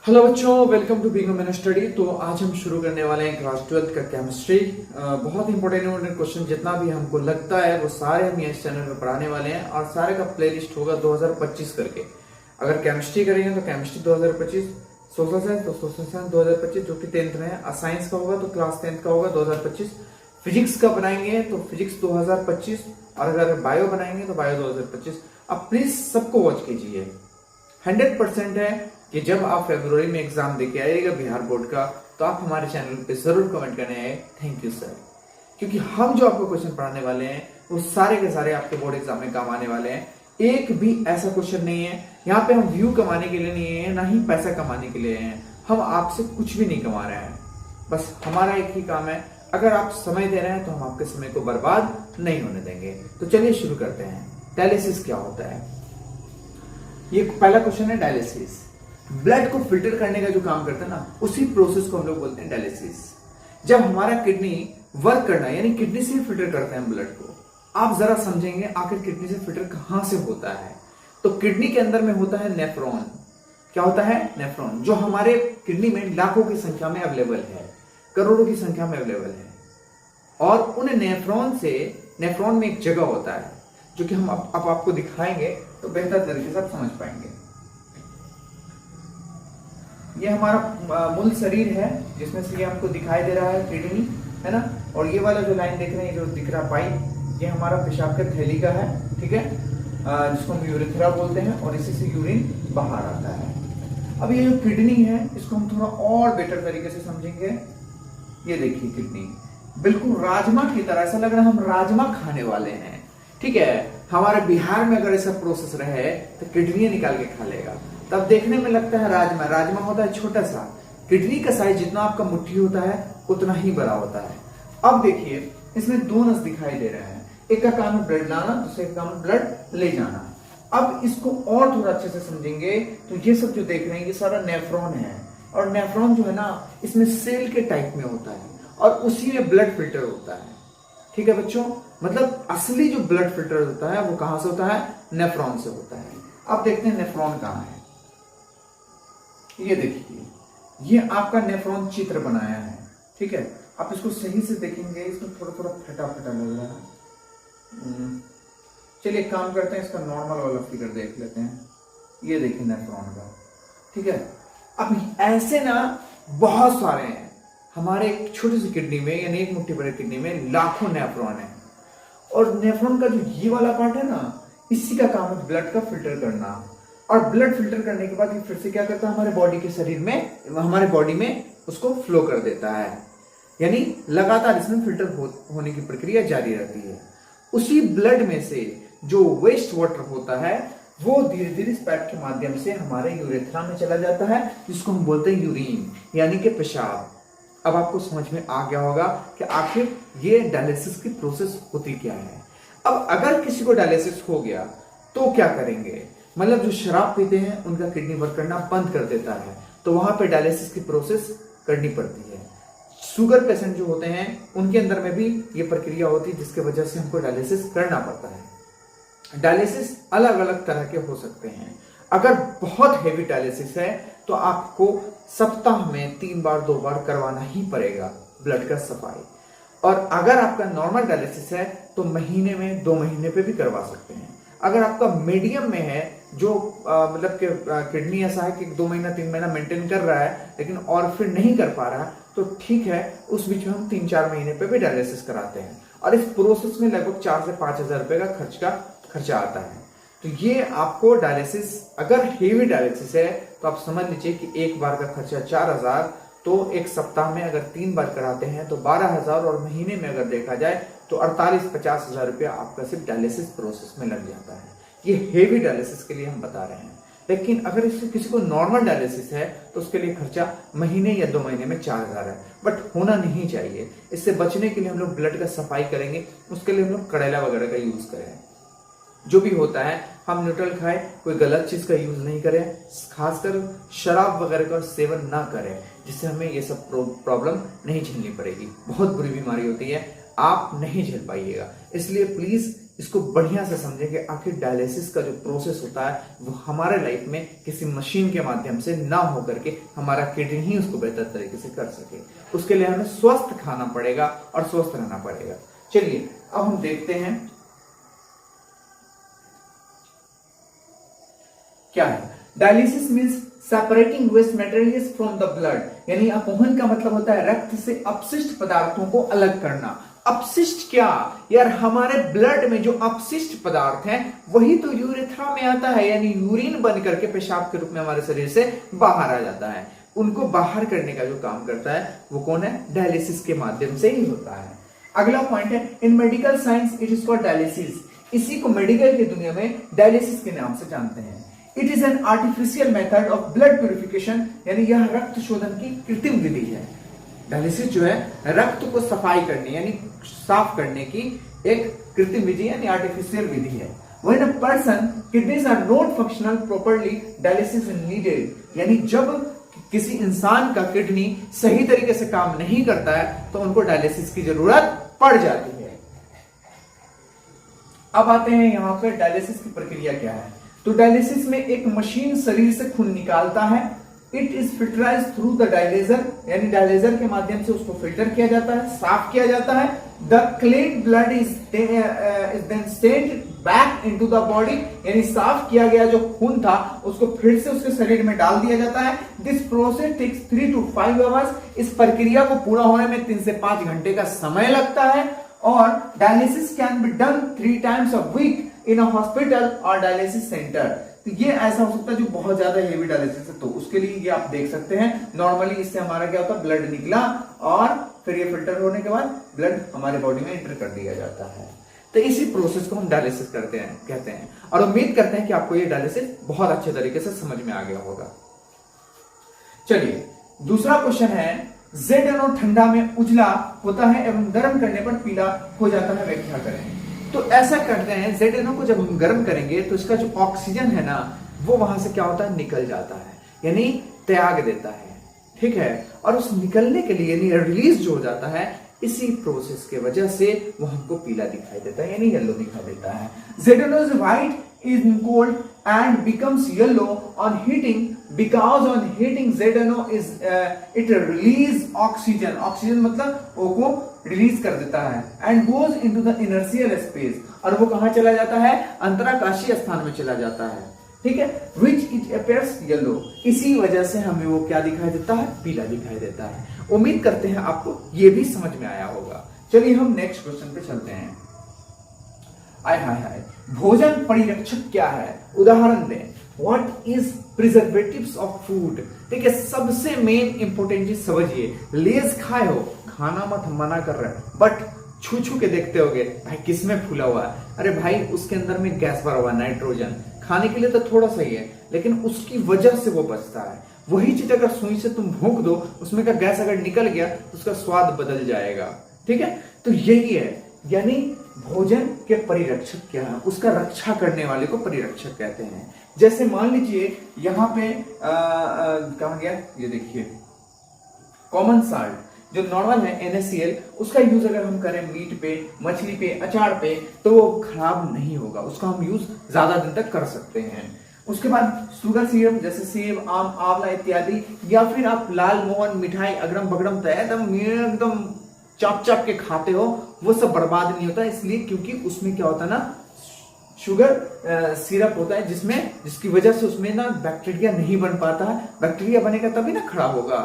Hello बच्चों, welcome to being man study. तो आज हम शुरू करने वाले हैं क्लास 12 का केमिस्ट्री। बहुत इंपॉर्टेंट क्वेश्चन जितना भी हमको लगता है वो सारे हम इस चैनल में पढ़ाने वाले हैं और सारे का प्लेलिस्ट होगा 2025 करके। अगर केमिस्ट्री करेंगे तो केमिस्ट्री 2025, सोशल साइंस तो सोशल साइंस 2025 जो कि 10th में है, साइंस का होगा तो क्लास 10th का होगा 2025, फिजिक्स का बनाएंगे तो फिजिक्स 2025 और अगर बायो बनाएंगे तो बायो 2025। अब प्लीज सबको वॉच कीजिए। 100% है कि जब आप फरवरी में एग्जाम देके आइएगा बिहार बोर्ड का तो आप हमारे चैनल पे जरूर कमेंट करने आए थैंक यू सर, क्योंकि हम जो आपको क्वेश्चन पढ़ाने वाले हैं वो सारे के सारे आपके बोर्ड एग्जाम में काम आने वाले हैं। एक भी ऐसा क्वेश्चन नहीं है यहाँ पे हम व्यू कमाने के लिए नहीं है, ना ही पैसा कमाने के लिए हैं। हम आपसे कुछ भी नहीं कमा रहे हैं, बस हमारा एक ही काम है, अगर आप समय दे रहे हैं तो हम आपके समय को बर्बाद नहीं होने देंगे। तो चलिए शुरू करते हैं। डायलिसिस क्या होता है? ये पहला क्वेश्चन है। डायलिसिस ब्लड को फिल्टर करने का जो काम करता है ना, उसी प्रोसेस को हम लोग बोलते हैं डायलिसिस। जब हमारा किडनी वर्क करना है, यानी किडनी से फिल्टर करते हैं ब्लड को। आप जरा समझेंगे आखिर किडनी से फिल्टर कहां से होता है। तो किडनी के अंदर में होता है नेफ्रॉन। क्या होता है? नेफ्रॉन, जो हमारे किडनी में लाखों की संख्या में अवेलेबल है, करोड़ों की संख्या में अवेलेबल है। और उन नेफ्रॉन में एक जगह होता है जो कि हम अब आपको दिखाएंगे तो बेहतर तरीके से आप समझ पाएंगे। ये हमारा मूल शरीर है जिसमें से ये आपको दिखाई दे रहा है किडनी, है ना। और ये वाला जो लाइन देख रहे हैं, जो दिख रहा पाइप, ये हमारा पेशाब के थैली का है, ठीक है, जिसको हम यूरेथ्रा बोलते हैं और इसी से यूरिन बाहर आता है। अब ये जो किडनी है इसको हम थोड़ा और बेटर तरीके से समझेंगे। ये देखिए किडनी बिल्कुल राजमा की तरह, ऐसा लग रहा है हम राजमा खाने वाले हैं, ठीक है। हमारे बिहार में अगर ऐसा प्रोसेस रहे तो किडनी निकाल के खा लेगा, तब देखने में लगता है राजमा। राजमा होता है छोटा सा, किडनी का साइज जितना आपका मुट्ठी होता है उतना ही बड़ा होता है। अब देखिए इसमें दो नस दिखाई दे रहे हैं, एक का काम है ब्लड लाना, दूसरे का काम है ब्लड ले जाना। अब इसको और थोड़ा अच्छे से समझेंगे तो ये सब जो देख रहे हैं ये सारा नेफ्रॉन है, और नेफ्रॉन जो है ना इसमें सेल के टाइप में होता है और उसी में ब्लड फिल्टर होता है, ठीक है बच्चों। मतलब असली जो ब्लड फिल्टर होता है वो कहां से होता है? नेफ्रॉन से होता है। अब देखते हैं नेफ्रॉन कहां है। ये देखिए, ये आपका नेफ्रॉन चित्र बनाया है, ठीक है। आप इसको सही से देखेंगे, इसमें थोड़ा थोड़ा फटा फटा लग रहा है। चलिए काम करते हैं, इसका नॉर्मल वाला फिगर देख लेते हैं। ये देखिए नेफ्रॉन का, ठीक है। अब ऐसे ना बहुत सारे हैं हमारे एक छोटी सी किडनी में, यानी एक मुट्ठी बड़े किडनी में लाखों नेफ्रॉन है। और नेफ्रॉन का जो ये वाला पार्ट है ना, इसी का काम है ब्लड का फिल्टर करना। और ब्लड फिल्टर करने के बाद ये फिर से क्या करता है हमारे बॉडी के शरीर में, हमारे बॉडी में उसको फ्लो कर देता है, यानी लगातार इसमें फिल्टर होने की प्रक्रिया जारी रहती है। उसी ब्लड में से जो वेस्ट वाटर होता है वो धीरे धीरे इस पाइप के माध्यम से हमारे यूरेथ्रा में चला जाता है, जिसको हम बोलते हैं यूरिन, यानी कि पेशाब। अब आपको समझ में आ गया होगा कि आखिर ये डायलिसिस की प्रोसेस होती क्या है। अब अगर किसी को डायलिसिस हो गया तो क्या करेंगे? मतलब जो शराब पीते हैं उनका किडनी वर्क करना बंद कर देता है, तो वहां पे डायलिसिस की प्रोसेस करनी पड़ती है। शुगर पेशेंट जो होते हैं उनके अंदर में भी ये प्रक्रिया होती है, जिसकी वजह से हमको डायलिसिस करना पड़ता है। डायलिसिस अलग अलग तरह के हो सकते हैं। अगर बहुत हेवी डायलिसिस है तो आपको सप्ताह में 3 बार 2 बार करवाना ही पड़ेगा ब्लड का सफाई। और अगर आपका नॉर्मल डायलिसिस है तो महीने में 2 महीने पे भी करवा सकते हैं। अगर आपका मीडियम में है, जो मतलब कि किडनी ऐसा है कि 2 महीना 3 महीना मेंटेन कर रहा है लेकिन और फिर नहीं कर पा रहा, तो ठीक है, उस बीच में हम 3-4 महीने पे भी डायलिसिस कराते हैं। और इस प्रोसेस में लगभग 4 से 5 हजार रुपए का खर्चा आता है। तो ये आपको डायलिसिस, अगर हेवी डायलिसिस है तो आप समझ लीजिए कि एक बार का खर्चा 4,000, तो एक सप्ताह में अगर 3 बार कराते हैं तो 12,000, और महीने में अगर देखा जाए तो 48-50 हजार रुपया आपका सिर्फ डायलिसिस प्रोसेस में लग जाता है। ये हेवी डायलिसिस के लिए हम बता रहे हैं। लेकिन अगर किसी को नॉर्मल डायलिसिस है तो उसके लिए खर्चा महीने या 2 महीने में 4,000 है, बट होना नहीं चाहिए। इससे बचने के लिए हम लोग ब्लड का सफाई करेंगे, उसके लिए हम लोग कड़ेला वगैरह का यूज करें। जो भी होता है हम न्यूट्रल खाएं, कोई गलत चीज का यूज नहीं करें, खासकर शराब वगैरह का सेवन ना करें, जिससे हमें ये सब प्रॉब्लम नहीं झेलनी पड़ेगी। बहुत बुरी बीमारी होती है, आप नहीं झेल पाइएगा। इसलिए प्लीज इसको बढ़िया से समझें कि आखिर डायलिसिस का जो प्रोसेस होता है वो हमारे लाइफ में किसी मशीन के माध्यम से ना हो करके हमारा किडनी ही उसको बेहतर तरीके से कर सके। उसके लिए हमें स्वस्थ खाना पड़ेगा और स्वस्थ रहना पड़ेगा। चलिए अब हम देखते हैं क्या है dialysis. Means separating waste materials from the blood, यानी अपहरण का मतलब होता है रक्त से अपशिष्ट पदार्थों को अलग करना। अपशिष्ट क्या यार, हमारे ब्लड में जो अपशिष्ट पदार्थ हैं वही तो यूरेथ्रा में आता है, यानी यूरिन बन करके पेशाब के रूप में हमारे शरीर से बाहर आ जाता है। उनको बाहर करने का जो काम करता है वो कौन है, डायलिसिस के माध्यम से ही होता है। अगला पॉइंट है इन medical science it is called dialysis. इसी को मेडिकल की दुनिया में डायलिसिस के नाम से जानते हैं। It is an artificial method of blood purification, यानी यह रक्त शोधन की कृत्रिम विधि है। डायलिसिस जो है रक्त को सफाई करने यानी साफ करने की एक कृत्रिम विधि यानी आर्टिफिशियल विधि है। When a person kidneys are not functional properly, dialysis is needed, यानी जब किसी इंसान का किडनी सही तरीके से काम नहीं करता है तो उनको डायलिसिस की जरूरत पड़ जाती है। अब आते हैं यहां पर डायलिसिस की प्रक्रिया क्या है। तो डायलिसिस में एक मशीन शरीर से खून निकालता है। It is filterise through the dialyser, यानी डायलेजर के माध्यम से उसको फिल्टर किया जाता है, साफ किया जाता है। The clean blood is then sent back into the body, यानी साफ किया गया जो खून था उसको फिर से उसके शरीर में डाल दिया जाता है। This process takes 3 to 5 hours. इस प्रक्रिया को पूरा होने में 3 से 5 घंटे का समय लगता है। और dialysis can be done 3 times a week in a hospital और डायलिसिस सेंटर। तो ये ऐसा हो सकता है जो बहुत ज्यादा हेवी डायलिसिस है, तो उसके लिए ये आप देख सकते हैं। नॉर्मली इससे हमारा क्या होता है, ब्लड निकला और फिर ये फिल्टर होने के बाद ब्लड हमारे बॉडी में एंटर कर दिया जाता है। तो इसी प्रोसेस को हम डायलिसिस कहते हैं। और उम्मीद करते हैं कि आपको ये डायलिसिस बहुत अच्छे तरीके से समझ में आ गया होगा। चलिए दूसरा क्वेश्चन है, ZNO ठंडा में उजला होता है एवं गर्म करने पर पीला हो जाता है, व्याख्या करें। तो ऐसा करते हैं, ZNO को जब हम गर्म करेंगे तो इसका जो ऑक्सीजन है ना वो वहां से क्या होता है, निकल जाता है, यानी त्याग देता है, ठीक है। और उस निकलने के लिए यानी रिलीज जो हो जाता है, इसी प्रोसेस के वजह से वो हमको पीला दिखाई देता है, यानी येलो दिखाई देता है। ZNO is white in cold and becomes yellow on heating because on heating ZNO is it release oxygen, oxygen मतलब वो को रिलीज कर देता है and goes into the inertial space, और वो कहां चला जाता है, अंतराकाशीय स्थान में चला जाता है, ठीक है। which it appears yellow, इसी वजह से हमें वो क्या दिखाई देता है, पीला दिखाई देता है। उम्मीद करते हैं आपको ये भी समझ में आया होगा। चलिए हम नेक्स्ट क्वेश्चन पे चलते हैं। आय हाय हाय, भोजन परिरक्षक क्या है, उदाहरण दें। What is preservatives of food? ठीक है, सबसे मेन इंपोर्टेंट चीज समझिए। लेज खाए हो, खाना मत मना कर रहे हैं, बट छू छू के देखते होगे भाई किसमें फूला हुआ है। अरे भाई उसके अंदर में गैस भरा हुआ, नाइट्रोजन। खाने के लिए तो थोड़ा सा ही है, लेकिन उसकी वजह से वो बचता है। वही चीज अगर सुई से तुम भूंक दो, उसमें का गैस अगर निकल गया तो उसका स्वाद बदल जाएगा, ठीक है। तो यही है, यानी भोजन के परिरक्षक क्या है, उसका रक्षा करने वाले को परिरक्षक कहते हैं। जैसे मान लीजिए यहाँ पे कहा गया, ये देखिए कॉमन साल्ट जो नॉर्मल है NaCl, उसका यूज अगर हम करें मीट पे, मछली पे, अचार पे, तो वो खराब नहीं होगा, उसका हम यूज ज्यादा दिन तक कर सकते हैं। उसके बाद शुगर सिरप जैसे सेब, आम, आंवला इत्यादि, या फिर आप लाल मोहन मिठाई अगरम बगरम एकदम चाप चाप के खाते हो, वो सब बर्बाद नहीं होता, इसलिए क्योंकि उसमें क्या होता है ना, शुगर सिरप होता है जिसकी वजह से उसमें ना बैक्टीरिया नहीं बन पाता है। बैक्टीरिया बनेगा तभी ना खराब होगा,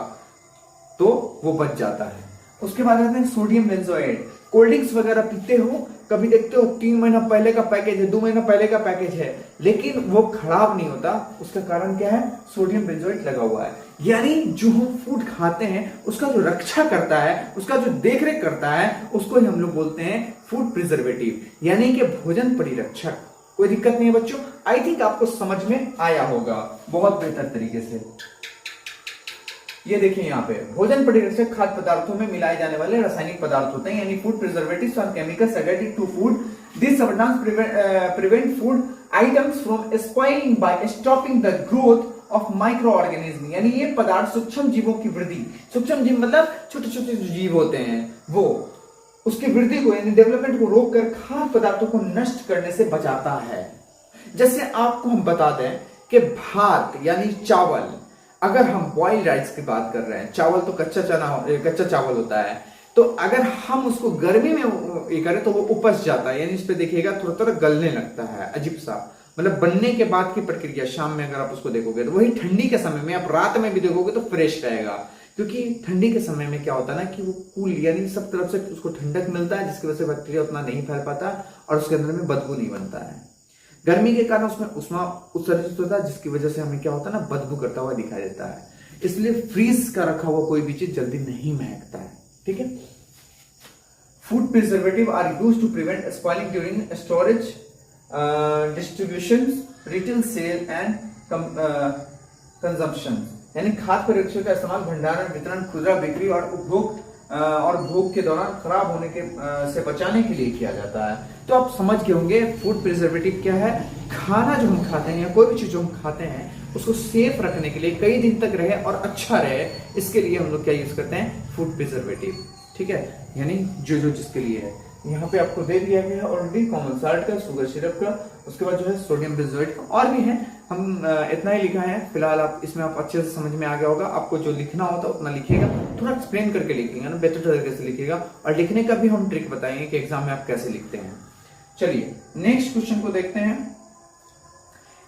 तो वो बच जाता है। उसके बाद आते हैं सोडियम बेंजोएट। कोल्ड ड्रिंक्स वगैरह पीते हो, कभी देखते हो 3 महीना पहले का पैकेज है, 2 महीना पहले का पैकेज है, लेकिन वो खराब नहीं होता। उसका कारण क्या है, सोडियम बेंजोएट लगा हुआ है। यानी जो हम फूड खाते हैं उसका जो रक्षा करता है, उसका जो देखरेख करता है, उसको ही हम लोग बोलते हैं फूड प्रिजर्वेटिव, यानी कि भोजन परिरक्षक। कोई दिक्कत नहीं है बच्चों, आई थिंक आपको समझ में आया होगा बहुत बेहतर तरीके से। ये देखिए यहाँ पे भोजन परिरक्षक खाद्य पदार्थों में मिलाए जाने वाले रासायनिक पदार्थ होते हैं, यानी फूड प्रिजर्वेटिव्स और chemicals added to food. This substance prevent food items from spoiling by stopping the growth of micro organism, यानी ये पदार्थ सूक्ष्म जीवों की वृद्धि, सूक्ष्म जीव मतलब छोटे छोटे जो जीव होते हैं वो, उसकी वृद्धि को यानी डेवलपमेंट को रोककर खाद्य पदार्थों को नष्ट करने से बचाता है। जैसे आपको हम बता दें कि भात यानी चावल, अगर हम बॉइल्ड राइस की बात कर रहे हैं, चावल तो कच्चा चावल होता है, तो अगर हम उसको गर्मी में ये करें तो वो उपज जाता है, यानी इस पे देखिएगा थोड़ा थोड़ा गलने लगता है, अजीब सा, मतलब बनने के बाद की प्रक्रिया। शाम में अगर आप उसको देखोगे तो वही ठंडी के समय में, आप रात में भी देखोगे तो फ्रेश रहेगा, क्योंकि ठंडी के समय में क्या होता है ना कि वो कूल यानी सब तरफ से उसको ठंडक मिलता है, जिसकी वजह से बैक्टीरिया उतना नहीं फैल पाता और उसके अंदर में बदबू नहीं बनता है। गर्मी के कारण उसमें उष्मा उत्सर्जित होता है, जिसकी वजह से हमें क्या होता है ना, बदबू करता हुआ दिखाई देता है। इसलिए फ्रीज का रखा हुआ कोई भी चीज जल्दी नहीं महकता है। ठीक है। Food preservative are used to prevent spoiling during storage, distribution, retail sale and consumption. यानी खाद्य पदार्थों का इस्तेमाल भंडारण, वितरण, खुदरा बिक्री और भोग के दौरान खराब होने के से बचाने के लिए किया जाता है। तो आप समझ गए होंगे फूड प्रिजर्वेटिव क्या है। खाना जो हम खाते हैं या कोई भी चीज जो हम खाते हैं उसको सेफ रखने के लिए, कई दिन तक रहे और अच्छा रहे, इसके लिए हम लोग क्या यूज करते हैं, फूड प्रिजर्वेटिव। ठीक है, यानी जो जिसके लिए है। यहाँ पे आपको दे दिया गया है ऑलरेडी, कॉमन साल्ट का, शुगर सिरप का, उसके बाद जो है सोडियम बेंजोएट का, और भी है। हम इतना ही लिखा है फिलहाल। आप इसमें आप अच्छे से समझ में आ गया होगा। आपको जो लिखना होता है उतना लिखिएगा, थोड़ा एक्सप्लेन करके लिखिएगा ना, बेहतर तरीके से लिखिएगा। और लिखने का भी हम ट्रिक बताएंगे कि एग्जाम में आप कैसे लिखते हैं। चलिए नेक्स्ट क्वेश्चन को देखते हैं।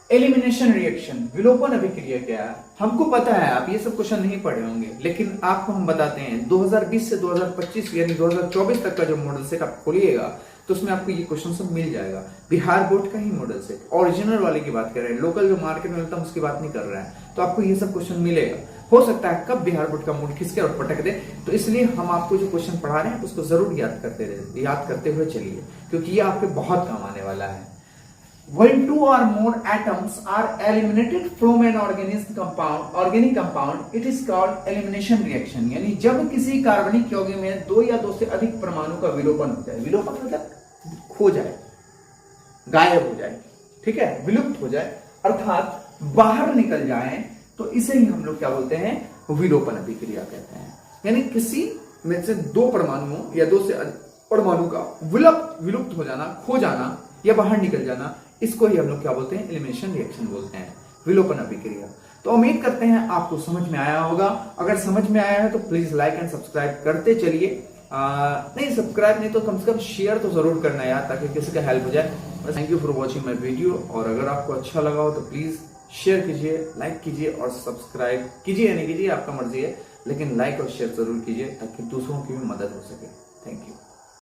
एलिमिनेशन रिएक्शन, विलोपन अभिक्रिया क्या है? हमको पता है, आप ये सब क्वेश्चन नहीं पढ़े होंगे, लेकिन आपको हम बताते हैं। 2020 से 2025 यानी 2024 तक का जो मॉडल सेट आप खोलिएगा तो उसमें आपको ये क्वेश्चन सब मिल जाएगा। बिहार बोर्ड का ही मॉडल सेट, ओरिजिनल वाले की बात कर रहे हैं, लोकल जो मार्केट में मिलता है उसकी बात नहीं कर रहे हैं। तो आपको ये सब क्वेश्चन मिलेगा। हो सकता है कब बिहार बोर्ड का मूड खिसके और पटक दे, तो इसलिए हम आपको जो क्वेश्चन पढ़ा रहे हैं उसको जरूर याद करते हुए चलिए, क्योंकि ये आपके बहुत काम आने वाला है। When two or more atoms are eliminated from an organic compound, it is called elimination reaction। यानी जब किसी कार्बनिक यौगिक में दो या दो से अधिक परमाणु का विलोपन हो जाए, विलोपन मतलब खो जाए, गायब हो जाए, ठीक है, विलुप्त हो जाए, अर्थात बाहर निकल जाए, तो इसे ही हम लोग क्या बोलते हैं, विलोपन अभिक्रिया कहते हैं। यानी किसी में से दो परमाणुओं या दो से परमाणु का विलुप्त हो जाना, खो जाना या बाहर निकल जाना, इसको ही हम लोग क्या बोलते हैं, एलिमिनेशन रिएक्शन बोलते हैं, विलोपन अभिक्रिया। तो उम्मीद करते हैं आपको समझ में आया होगा। अगर समझ में आया है तो प्लीज लाइक एंड सब्सक्राइब करते चलिए। नहीं सब्सक्राइब नहीं तो कम से कम शेयर तो जरूर करना यार, ताकि किसी का हेल्प हो जाए। Thank you for watching my video. और अगर आपको अच्छा लगा हो तो प्लीज शेयर कीजिए, लाइक कीजिए और सब्सक्राइब कीजिए या नहीं कीजिए आपका मर्जी है, लेकिन लाइक और शेयर जरूर कीजिए ताकि दूसरों की भी मदद हो सके। Thank you.